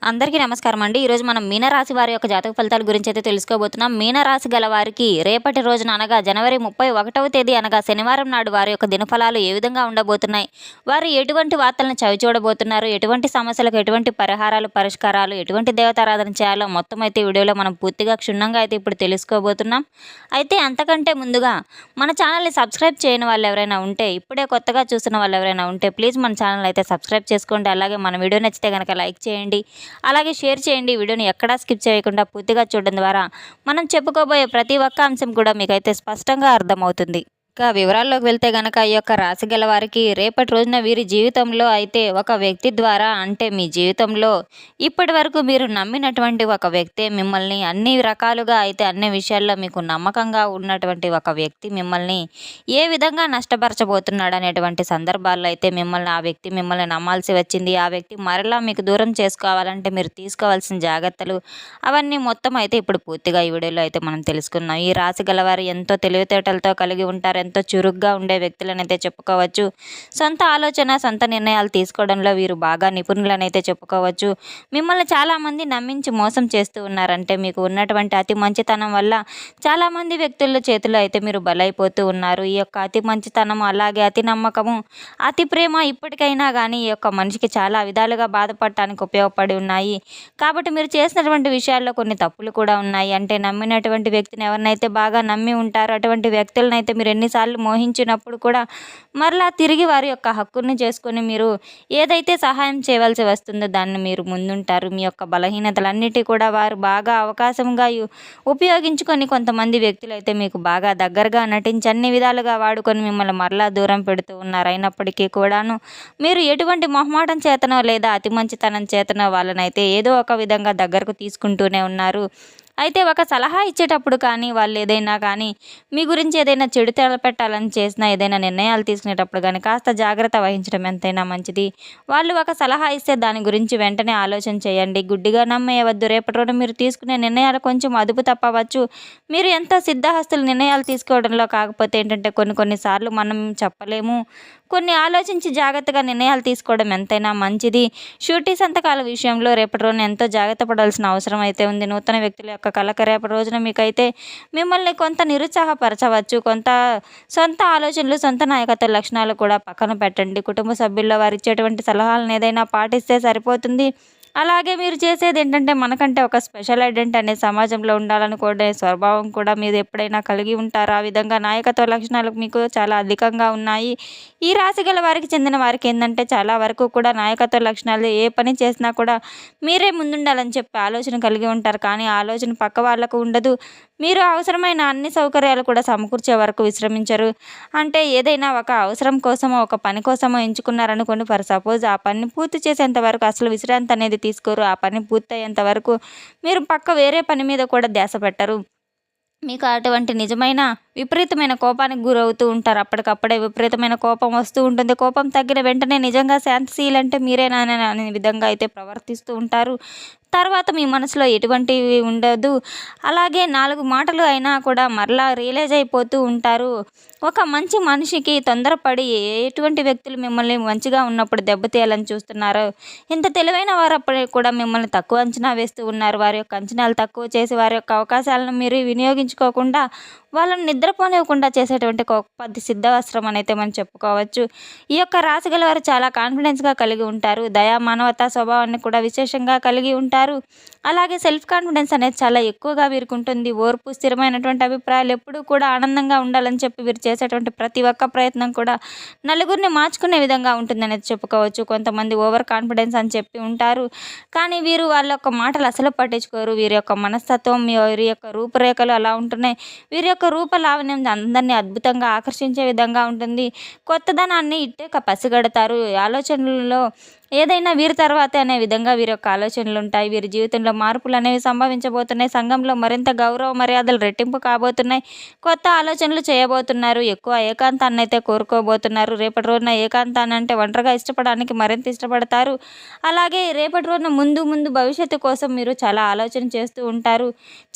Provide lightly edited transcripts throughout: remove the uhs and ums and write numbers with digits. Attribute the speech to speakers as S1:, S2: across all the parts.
S1: అందరికీ నమస్కారం అండి. ఈరోజు మనం మీనరాశి వారి యొక్క జాతక ఫలితాల గురించి అయితే తెలుసుకోబోతున్నాం. మీనరాశి గల వారికి రేపటి రోజున అనగా జనవరి 31వ తేదీ అనగా శనివారం నాడు వారి యొక్క దినఫలాలు ఏ విధంగా ఉండబోతున్నాయి, వారు ఎటువంటి వార్తలను చవిచూడబోతున్నారు, ఎటువంటి సమస్యలకు ఎటువంటి పరిహారాలు పరిష్కారాలు, ఎటువంటి దేవతారాధన చేయాలో మొత్తం అయితే వీడియోలో మనం పూర్తిగా క్షుణ్ణంగా అయితే ఇప్పుడు తెలుసుకోబోతున్నాం. అయితే అంతకంటే ముందుగా మన ఛానల్ని సబ్స్క్రైబ్ చేయని వాళ్ళు ఎవరైనా ఉంటే, ఇప్పుడే కొత్తగా చూస్తున్న వాళ్ళు ఎవరైనా ఉంటే ప్లీజ్ మన ఛానల్ అయితే సబ్స్క్రైబ్ చేసుకోండి. అలాగే మన వీడియో నచ్చితే కనుక లైక్ చేయండి, అలాగే షేర్ చేయండి. వీడియోని ఎక్కడా స్కిప్ చేయకుండా పూర్తిగా చూడడం ద్వారా మనం చెప్పుకోబోయే ప్రతి ఒక్క అంశం కూడా మీకైతే స్పష్టంగా అర్థమవుతుంది. ఇక వివరాల్లోకి వెళ్తే గనక ఈ యొక్క రాశి గల వారికి రేపటి రోజున వీరి జీవితంలో అయితే ఒక వ్యక్తి ద్వారా, అంటే మీ జీవితంలో ఇప్పటి వరకు మీరు నమ్మినటువంటి ఒక వ్యక్తే మిమ్మల్ని అన్ని రకాలుగా అయితే అన్ని విషయాల్లో మీకు నమ్మకంగా ఉన్నటువంటి ఒక వ్యక్తి మిమ్మల్ని ఏ విధంగా నష్టపరచబోతున్నాడు అనేటువంటి సందర్భాల్లో అయితే ఆ వ్యక్తి మిమ్మల్ని నమ్మాల్సి వచ్చింది. ఆ వ్యక్తి మరలా మీకు దూరం చేసుకోవాలంటే మీరు తీసుకోవాల్సిన జాగ్రత్తలు అవన్నీ మొత్తం అయితే ఇప్పుడు పూర్తిగా ఈ వీడియోలో అయితే మనం తెలుసుకుందాం. ఈ రాశి గలవారు ఎంతో తెలివితేటలతో కలిగి ఉంటారు, ఎంతో చురుగ్గా ఉండే వ్యక్తులనైతే చెప్పుకోవచ్చు. సొంత ఆలోచన సొంత నిర్ణయాలు తీసుకోవడంలో వీరు బాగా నిపుణులనైతే చెప్పుకోవచ్చు. మిమ్మల్ని చాలామంది నమ్మించి మోసం చేస్తూ ఉన్నారంటే మీకు ఉన్నటువంటి అతి మంచితనం వల్ల చాలామంది వ్యక్తుల చేతిలో అయితే మీరు బలైపోతూ ఉన్నారు. ఈ యొక్క అతి మంచితనం అలాగే అతి నమ్మకము అతి ప్రేమ ఇప్పటికైనా కానీ ఈ యొక్క మనిషికి చాలా విధాలుగా బాధపడటానికి ఉపయోగపడి ఉన్నాయి. కాబట్టి మీరు చేసినటువంటి విషయాల్లో కొన్ని తప్పులు కూడా ఉన్నాయి. అంటే నమ్మినటువంటి వ్యక్తిని ఎవరినైతే బాగా నమ్మి ఉంటారో అటువంటి వ్యక్తులనైతే మీరు ఎన్నిసార్లు మోహించినప్పుడు కూడా మరలా తిరిగి వారి యొక్క హక్కుని చేసుకొని మీరు ఏదైతే సహాయం చేయవలసి వస్తుందో దాన్ని మీరు ముందుంటారు. మీ యొక్క బలహీనతలన్నిటి కూడా వారు బాగా అవకాశంగా ఉపయోగించుకొని కొంతమంది వ్యక్తులు అయితే మీకు బాగా దగ్గరగా నటించి అన్ని విధాలుగా వాడుకొని మిమ్మల్ని మరలా దూరం పెడుతూ ఉన్నారు. అయినప్పటికీ కూడాను మీరు ఎటువంటి మొహమాటం చేతనో లేదా అతి మంచితనం చేతనో వాళ్ళనైతే ఏదో ఒక విధంగా దగ్గరకు తీసుకుంటూనే ఉన్నారు. అయితే ఒక సలహా ఇచ్చేటప్పుడు కానీ వాళ్ళు ఏదైనా కానీ మీ గురించి ఏదైనా చెడు తలపెట్టాలని చేసినా, ఏదైనా నిర్ణయాలు తీసుకునేటప్పుడు కానీ కాస్త జాగ్రత్త వహించడం ఎంతైనా మంచిది. వాళ్ళు ఒక సలహా ఇస్తే దాని గురించి వెంటనే ఆలోచన చేయండి, గుడ్డిగా నమ్మేయవద్దు. రేపటి రోజు మీరు తీసుకునే నిర్ణయాలు కొంచెం అదుపు తప్పవచ్చు. మీరు ఎంతో సిద్ధహస్తులు నిర్ణయాలు తీసుకోవడంలో, కాకపోతే ఏంటంటే కొన్నిసార్లు మనం చెప్పలేము. కొన్ని ఆలోచించి జాగ్రత్తగా నిర్ణయాలు తీసుకోవడం ఎంతైనా మంచిది. షూరిటీ సంతకాల విషయంలో రేపటి రోజున ఎంతో జాగ్రత్త పడాల్సిన అవసరం అయితే ఉంది. నూతన వ్యక్తుల యొక్క కలక రేపటి రోజున మీకైతే మిమ్మల్ని కొంత నిరుత్సాహపరచవచ్చు. కొంత సొంత ఆలోచనలు సొంత నాయకత్వ లక్షణాలు కూడా పక్కన పెట్టండి. కుటుంబ సభ్యుల్లో వారు ఇచ్చేటువంటి సలహాలను ఏదైనా పాటిస్తే సరిపోతుంది. అలాగే మీరు చేసేది ఏంటంటే మనకంటే ఒక స్పెషల్ ఐడెంటిటీ అనే సమాజంలో ఉండాలనుకోవడే స్వభావం కూడా మీరు ఎప్పుడైనా కలిగి ఉంటారు. ఆ విధంగా నాయకత్వ లక్షణాలు మీకు చాలా అధికంగా ఉన్నాయి. ఈ రాశి గల వారికి చెందిన వారికి ఏంటంటే చాలా వరకు కూడా నాయకత్వ లక్షణాలు ఏ పని చేసినా కూడా మీరే ముందుండాలని చెప్పి ఆలోచన కలిగి ఉంటారు. కానీ ఆ ఆలోచన పక్క వాళ్ళకు ఉండదు. మీరు అవసరమైన అన్ని సౌకర్యాలు కూడా సమకూర్చే వరకు విశ్రమించరు. అంటే ఏదైనా ఒక అవసరం కోసమో ఒక పని కోసమో ఎంచుకున్నారనుకోండి, ఫర్ సపోజ్ ఆ పని పూర్తి చేసేంత వరకు అసలు విశ్రాంతి అనేది తీసుకోరు. ఆ పని పూర్తయ్యేంత వరకు మీరు వేరే పని మీద కూడా ధ్యాస పెట్టరు. మీకు అటువంటి నిజమైన విపరీతమైన కోపానికి గురవుతూ ఉంటారు. అప్పటికప్పుడే విపరీతమైన కోపం వస్తూ ఉంటుంది. కోపం తగ్గిన వెంటనే నిజంగా శాంతిశీలంటే మీరేనా అనే విధంగా అయితే ప్రవర్తిస్తూ ఉంటారు. తర్వాత మీ మనసులో ఎటువంటివి ఉండదు. అలాగే 4 మాటలు అయినా కూడా మరలా రియలైజ్ అయిపోతూ ఉంటారు. ఒక మంచి మనిషికి తొందరపడి ఎటువంటి వ్యక్తులు మిమ్మల్ని మంచిగా ఉన్నప్పుడు దెబ్బతీయాలని చూస్తున్నారు. ఇంత తెలివైన వారు అప్పటికి కూడా మిమ్మల్ని తక్కువ అంచనా వేస్తూ ఉన్నారు. వారి యొక్క అంచనాలు తక్కువ చేసి వారి యొక్క అవకాశాలను మీరు వినియోగించుకోకుండా వాళ్ళని నిద్రపోనివ్వకుండా చేసేటువంటి గొప్ప సిద్ధవస్త్రం అయితే మనం చెప్పుకోవచ్చు. ఈ యొక్క రాశి గల వారు చాలా కాన్ఫిడెన్స్గా కలిగి ఉంటారు. దయా మానవతా స్వభావాన్ని కూడా విశేషంగా కలిగి ఉంటారు. అలాగే సెల్ఫ్ కాన్ఫిడెన్స్ అనేది చాలా ఎక్కువగా వీరికి ఉంటుంది. ఓర్పు, స్థిరమైనటువంటి అభిప్రాయాలు, ఎప్పుడూ కూడా ఆనందంగా ఉండాలని చెప్పి వీరు చేసేటువంటి ప్రతి ఒక్క ప్రయత్నం కూడా నలుగురిని మార్చుకునే విధంగా ఉంటుందనేది చెప్పుకోవచ్చు. కొంతమంది ఓవర్ కాన్ఫిడెన్స్ అని చెప్పి ఉంటారు, కానీ వీరు వాళ్ళ యొక్క మాటలు అసలు పట్టించుకోరు. వీరి యొక్క మనస్తత్వం, వీరి యొక్క రూపురేఖలు అలా ఉంటున్నాయి. వీరి యొక్క రూప లావణ్యం అందరినీ అద్భుతంగా ఆకర్షించే విధంగా ఉంటుంది. కొత్తదనాన్ని ఇట్టే పసిగడతారు. ఆలోచనలలో ఏదైనా వీరి తర్వాతే అనే విధంగా వీరి యొక్క ఆలోచనలు ఉంటాయి. వీరి జీవితంలో మార్పులు అనేవి సంభవించబోతున్నాయి. సంఘంలో మరింత గౌరవ మర్యాదలు రెట్టింపు కాబోతున్నాయి. కొత్త ఆలోచనలు చేయబోతున్నారు. ఎక్కువ ఏకాంతాన్ని అయితే కోరుకోబోతున్నారు. రేపటి రోజున ఏకాంతాన్ని అంటే ఒంటరిగా ఇష్టపడడానికి మరింత ఇష్టపడతారు. అలాగే రేపటి రోజున ముందు భవిష్యత్తు కోసం మీరు చాలా ఆలోచన చేస్తూ ఉంటారు.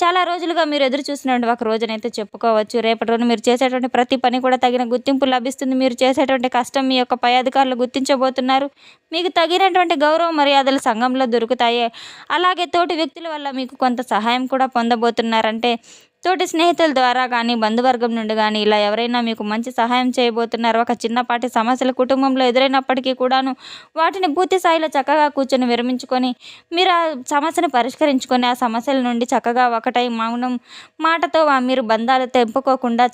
S1: చాలా రోజులుగా మీరు ఎదురు చూసినటువంటి ఒక రోజునైతే చెప్పుకోవచ్చు. రేపటి రోజున మీరు చేసేటువంటి ప్రతి పని కూడా తగిన గుర్తింపు లభిస్తుంది. మీరు చేసేటువంటి కష్టం మీ యొక్క పై అధికారులు గుర్తించబోతున్నారు. మీకు తగినటువంటి గౌరవ మర్యాదలు సంఘంలో దొరుకుతాయి. అలాగే తోటి వ్యక్తుల వల్ల మీకు కొంత సహాయం కూడా పొందబోతున్నారంటే తోటి స్నేహితుల ద్వారా కానీ బంధువర్గం నుండి కానీ ఇలా ఎవరైనా మీకు మంచి సహాయం చేయబోతున్నారు. ఒక చిన్నపాటి సమస్యలు కుటుంబంలో ఎదురైనప్పటికీ కూడాను వాటిని పూర్తి స్థాయిలో చక్కగా కూర్చొని విరమించుకొని మీరు ఆ సమస్యను పరిష్కరించుకొని ఆ సమస్యల నుండి చక్కగా ఒకటై మౌనం మాటతో మీరు బంధాలు తెంపుకోకుండా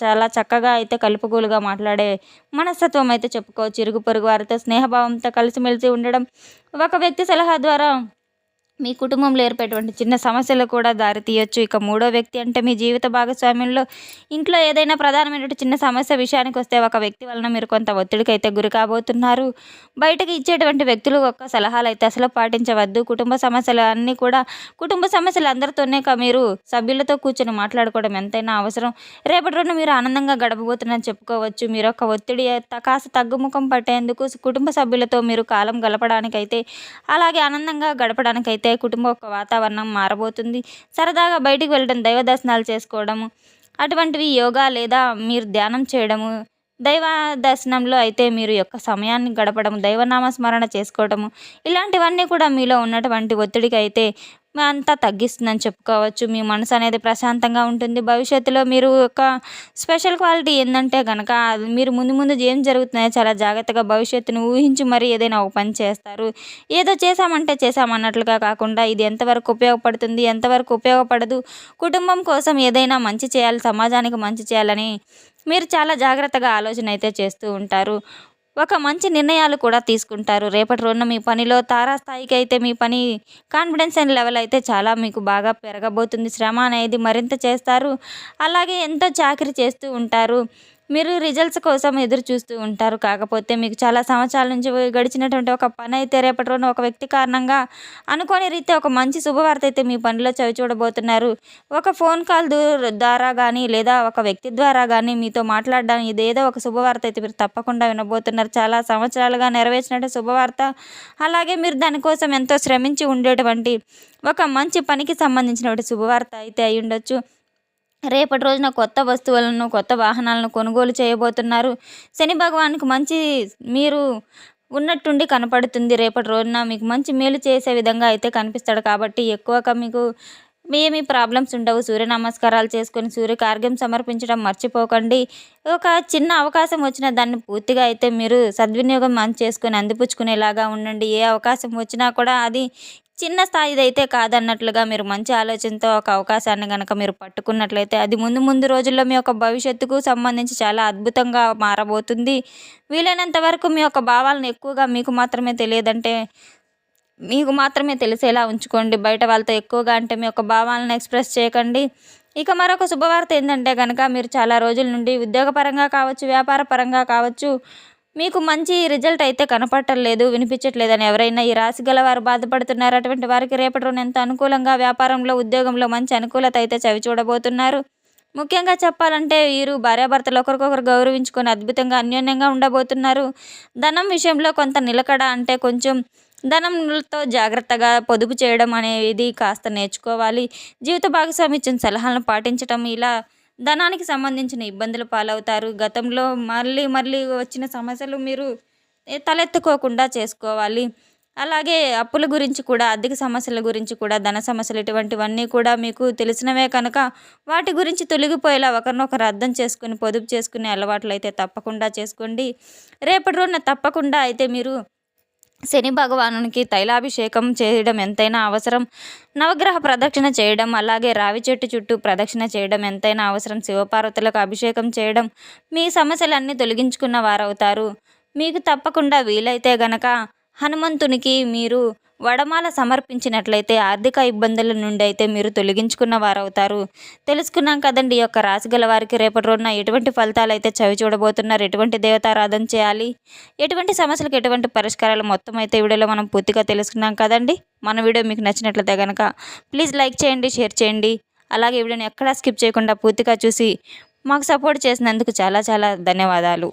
S1: చాలా చక్కగా అయితే కలుపుగోలుగా మాట్లాడే మనస్తత్వం అయితే చెప్పుకోవచ్చు. ఇరుగు పొరుగు వారితో స్నేహభావంతో కలిసిమెలిసి ఉండడం, ఒక వ్యక్తి సలహా ద్వారా మీ కుటుంబంలో ఏర్పడేటువంటి చిన్న సమస్యలు కూడా దారి తీయొచ్చు. ఇక మూడో వ్యక్తి అంటే మీ జీవిత భాగస్వామ్యంలో ఇంట్లో ఏదైనా ప్రధానమైనటువంటి చిన్న సమస్య విషయానికి వస్తే ఒక వ్యక్తి వలన మీరు కొంత ఒత్తిడికి అయితే గురి కాబోతున్నారు. బయటకు ఇచ్చేటువంటి వ్యక్తులు ఒక్క సలహాలు అయితే అసలు పాటించవద్దు. కుటుంబ సమస్యలు అన్నీ కూడా కుటుంబ సమస్యలు అందరితోనే మీరు సభ్యులతో కూర్చొని మాట్లాడుకోవడం ఎంతైనా అవసరం. రేపటి రోజున మీరు ఆనందంగా గడపబోతున్నారని చెప్పుకోవచ్చు. మీరు ఒక ఒత్తిడి కాస్త తగ్గుముఖం పట్టేందుకు కుటుంబ సభ్యులతో మీరు కాలం గడపడానికైతే అలాగే ఆనందంగా గడపడానికైతే కుటుంబం ఒక వాతావరణం మారబోతుంది. సరదాగా బయటికి వెళ్ళడం, దైవ దర్శనాలు చేసుకోవడము, అటువంటివి యోగా లేదా మీరు ధ్యానం చేయడము, దైవ దర్శనంలో అయితే మీరు యొక్క సమయాన్ని గడపడం, దైవనామ స్మరణ చేసుకోవడము, ఇలాంటివన్నీ కూడా మీలో ఉన్నటువంటి ఒత్తిడికి అయితే అంతా తగ్గిస్తుందని చెప్పుకోవచ్చు. మీ మనసు అనేది ప్రశాంతంగా ఉంటుంది. భవిష్యత్తులో మీరు ఒక స్పెషల్ క్వాలిటీ ఏంటంటే కనుక మీరు ముందు ముందు ఏం జరుగుతున్నాయో చాలా జాగ్రత్తగా భవిష్యత్తును ఊహించి మరీ ఏదైనా ఒక పని చేస్తారు. ఏదో చేసామన్నట్లుగా కాకుండా ఇది ఎంతవరకు ఉపయోగపడుతుంది, ఎంతవరకు ఉపయోగపడదు, కుటుంబం కోసం ఏదైనా మంచి చేయాలి, సమాజానికి మంచి చేయాలని మీరు చాలా జాగ్రత్తగా ఆలోచన అయితే చేస్తూ ఉంటారు. ఒక మంచి నిర్ణయాలు కూడా తీసుకుంటారు. రేపటి రోజున మీ పనిలో తారాస్థాయికి అయితే మీ పని కాన్ఫిడెన్స్ అండ్ లెవెల్ అయితే చాలా మీకు బాగా పెరగబోతుంది. శ్రమ అనేది మరింత చేస్తారు. అలాగే ఎంతో చాకిరీ చేస్తూ ఉంటారు. మీరు రిజల్ట్స్ కోసం ఎదురు చూస్తూ ఉంటారు. కాకపోతే మీకు చాలా సంవత్సరాల నుంచి గడిచినటువంటి ఒక పని అయితే రేపటి రోజున ఒక వ్యక్తి కారణంగా అనుకోని రీత్యా ఒక మంచి శుభవార్త అయితే మీ పనిలో చవి చూడబోతున్నారు. ఒక ఫోన్ కాల్ ద్వారా కానీ లేదా ఒక వ్యక్తి ద్వారా కానీ మీతో మాట్లాడడానికి ఇదేదో ఒక శుభవార్త అయితే మీరు తప్పకుండా వినబోతున్నారు. చాలా సంవత్సరాలుగా నెరవేర్చినట్టు శుభవార్త. అలాగే మీరు దానికోసం ఎంతో శ్రమించి ఉండేటువంటి ఒక మంచి పనికి సంబంధించినటువంటి శుభవార్త అయితే అయి ఉండొచ్చు. రేపటి రోజున కొత్త వస్తువులను, కొత్త వాహనాలను కొనుగోలు చేయబోతున్నారు. శని భగవానునికి మంచి మీరు ఉన్నట్టుండి కనపడుతుంది. రేపటి రోజున మీకు మంచి మేలు చేసే విధంగా అయితే కనిపిస్తాడు. కాబట్టి ఎక్కువగా మీకు ఏమీ ప్రాబ్లమ్స్ ఉండవు. సూర్య నమస్కారాలు చేసుకొని సూర్యకి అర్ఘ్యం సమర్పించడం మర్చిపోకండి. ఒక చిన్న అవకాశం వచ్చినా దాన్ని పూర్తిగా అయితే మీరు సద్వినియోగం చేసుకొని అందిపుచ్చుకునేలాగా ఉండండి. ఏ అవకాశం వచ్చినా కూడా అది చిన్న స్థాయిదైతే కాదన్నట్లుగా మీరు మంచి ఆలోచనతో ఒక అవకాశాన్ని కనుక మీరు పట్టుకున్నట్లయితే అది ముందు ముందు రోజుల్లో మీ యొక్క భవిష్యత్తుకు సంబంధించి చాలా అద్భుతంగా మారబోతుంది. వీలైనంత వరకు మీ యొక్క భావాలను ఎక్కువగా మీకు మాత్రమే తెలిసేలా ఉంచుకోండి. బయట వాళ్ళతో ఎక్కువగా అంటే మీ యొక్క భావాలను ఎక్స్ప్రెస్ చేయకండి. ఇక మరొక శుభవార్త ఏంటంటే కనుక మీరు చాలా రోజుల నుండి ఉద్యోగపరంగా కావచ్చు, వ్యాపార పరంగా కావచ్చు, మీకు మంచి రిజల్ట్ అయితే కనపడట్లేదు, వినిపించట్లేదని ఎవరైనా ఈ రాశి గల వారు బాధపడుతున్నారు. అటువంటి వారికి రేపటి రోజున ఎంతో అనుకూలంగా వ్యాపారంలో, ఉద్యోగంలో మంచి అనుకూలత అయితే చవి చూడబోతున్నారు. ముఖ్యంగా చెప్పాలంటే వీరు భార్యాభర్తలు ఒకరికొకరు గౌరవించుకొని అద్భుతంగా అన్యోన్యంగా ఉండబోతున్నారు. ధనం విషయంలో కొంత నిలకడ అంటే కొంచెం ధనంతో జాగ్రత్తగా పొదుపు చేయడం అనేది కాస్త నేర్చుకోవాలి. జీవిత భాగస్వామి ఇచ్చిన సలహాలను పాటించడం, ఇలా ధనానికి సంబంధించిన ఇబ్బందులు పాలవుతారు. గతంలో మళ్ళీ వచ్చిన సమస్యలు మీరు తలెత్తుకోకుండా చేసుకోవాలి. అలాగే అప్పుల గురించి కూడా, ఆర్థిక సమస్యల గురించి కూడా, ధన సమస్యలు ఇటువంటివన్నీ కూడా మీకు తెలిసినవే కనుక వాటి గురించి తొలగిపోయేలా ఒకరినొకరు అర్థం చేసుకుని పొదుపు చేసుకునే అలవాట్లు అయితే తప్పకుండా చేసుకోండి. రేపటి రోజున తప్పకుండా అయితే మీరు శని భగవానునికి తైలాభిషేకం చేయడం ఎంతైనా అవసరం. నవగ్రహ ప్రదక్షిణ చేయడం, అలాగే రావి చెట్టు చుట్టూ ప్రదక్షిణ చేయడం ఎంతైనా అవసరం. శివపార్వతులకు అభిషేకం చేయడం మీ సమస్యలన్నీ తొలగించుకున్న వారవుతారు. మీకు తప్పకుండా వీలైతే గనక హనుమంతునికి మీరు వడమాల సమర్పించినట్లయితే ఆర్థిక ఇబ్బందుల నుండి అయితే మీరు తొలగించుకున్న వారవుతారు. తెలుసుకున్నాం కదండి ఈ యొక్క రాశి గల వారికి రేపటి రోజున ఎటువంటి ఫలితాలు అయితే చవి చూడబోతున్నారు, ఎటువంటి దేవతారాధన చేయాలి, ఎటువంటి సమస్యలకు ఎటువంటి పరిష్కారాలు, మొత్తం అయితే వీడియోలో మనం పూర్తిగా తెలుసుకున్నాం కదండి. మన వీడియో మీకు నచ్చినట్లయితే కనుక ప్లీజ్ లైక్ చేయండి, షేర్ చేయండి. అలాగే వీడియోని ఎక్కడా స్కిప్ చేయకుండా పూర్తిగా చూసి మాకు సపోర్ట్ చేసినందుకు చాలా చాలా ధన్యవాదాలు.